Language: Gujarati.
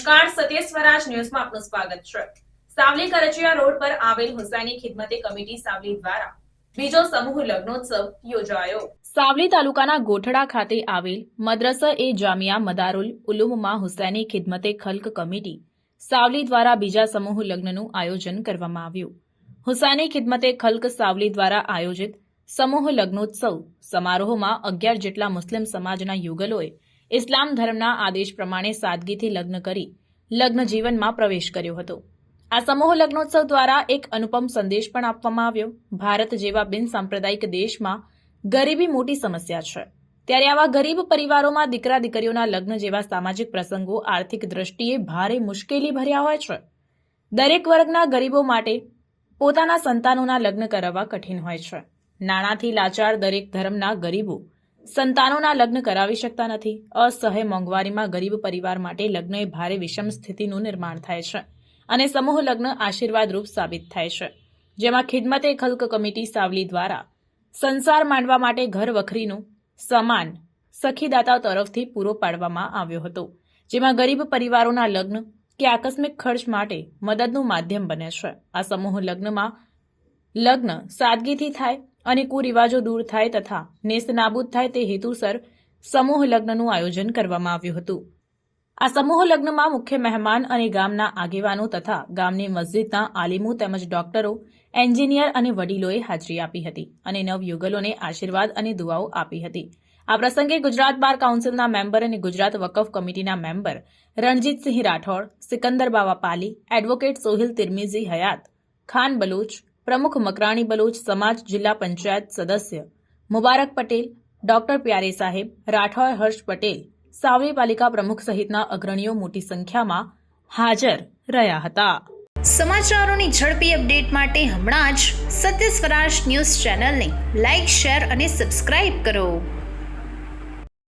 નમસ્કાર, સત્ય સ્વરાજ ન્યૂઝમાં આપનું સ્વાગત છે। સાવલી કરચિયા રોડ પર આવેલ હુસૈની ખિદમતે કમિટી સાવલી દ્વારા બીજો સમૂહ લગ્નોત્સવ યોજાયો। સાવલી તાલુકાના ગોઠડા ખાતે આવેલ મદરસા-એ-જામિયા મદારુલ ઉલુમમાં હુસૈની ખિદમતે ખલ્ક કમિટી સાવલી દ્વારા બીજા સમૂહ લગ્નનું આયોજન કરવામાં આવ્યું। હુસૈની ખિદમતે ખલ્ક સાવલી દ્વારા આયોજિત સમૂહ લગ્નોત્સવ સમારોહમાં 11 જેટલા મુસ્લિમ સમાજના યુગલોએ ઇસ્લામ ધર્મના આદેશ પ્રમાણે સાદગીથી લગ્ન કરી લગ્ન જીવનમાં પ્રવેશ કર્યો હતો। આ સમૂહ લગ્નોત્સવ દ્વારા એક અનુપમ સંદેશ પણ આપવામાં આવ્યો। ભારત જેવા બિનસાંપ્રદાયિક દેશમાં ગરીબી મોટી સમસ્યા છે, ત્યારે આવા ગરીબ પરિવારોમાં દીકરા દીકરીઓના લગ્ન જેવા સામાજિક પ્રસંગો આર્થિક દ્રષ્ટિએ ભારે મુશ્કેલી ભર્યા હોય છે। દરેક વર્ગના ગરીબો માટે પોતાના સંતાનોના લગ્ન કરાવવા કઠિન હોય છે। નાણાંથી લાચાર દરેક ધર્મના ગરીબો સંતાનોના લગ્ન કરાવી શકતા નથી। અસહ્ય મોંઘવારીમાં ગરીબ પરિવાર માટે લગ્ન એ ભારે વિષમ સ્થિતિનું નિર્માણ થાય છે અને સમૂહ લગ્ન આશીર્વાદરૂપ સાબિત થાય છે, જેમાં ખિદમતે ખલ્ક કમિટી સાવલી દ્વારા સંસાર માંડવા માટે ઘર વખરીનું સામાન સખીદાતાઓ તરફથી પૂરો પાડવામાં આવ્યો હતો, જેમાં ગરીબ પરિવારોના લગ્ન કે આકસ્મિક ખર્ચ માટે મદદનું માધ્યમ બને છે। આ સમૂહ લગ્નમાં લગ્ન સાદગીથી થાય અને કુરિવાજો દૂર થાય તથા નેસ્તનાબૂદ થાય તે હેતુસર સમૂહ લગ્નનું આયોજન કરવામાં આવ્યું હતું। આ સમૂહ લગ્નમાં મુખ્ય મહેમાન અને ગામના આગેવાનો તથા ગામની મસ્જિદના આલિમો તેમજ ડોક્ટરો, એન્જિનિયર અને વડીલોએ હાજરી આપી હતી અને નવયુગલોને આશીર્વાદ અને દુઆઓ આપી હતી। આ પ્રસંગે ગુજરાત બાર કાઉન્સિલના મેમ્બર અને ગુજરાત વકફ કમિટીના મેમ્બર રણજીતસિંહ રાઠોડ, સિકંદર બાવા પાલી, એડવોકેટ સોહિલ તિરમિઝી હયાત, ખાન બલોચ, પ્રમુખ મકરાણી બલોચ સમાજ જિલ્લા પંચાયત સદસ્ય મુબારક પટેલ, ડોક્ટર પ્યારે સાહેબ, રાઠોડ હર્ષ પટેલ, સાવલી પાલિકા પ્રમુખ સહિતના અગ્રણીઓ મોટી સંખ્યામાં હાજર રહ્યા હતા। સમાચારોની ઝડપી અપડેટ માટે હમણાં જ સત્ય સ્વરાજ ન્યૂઝ ચેનલને લાઇક, શેર અને સબસ્ક્રાઇબ કરો।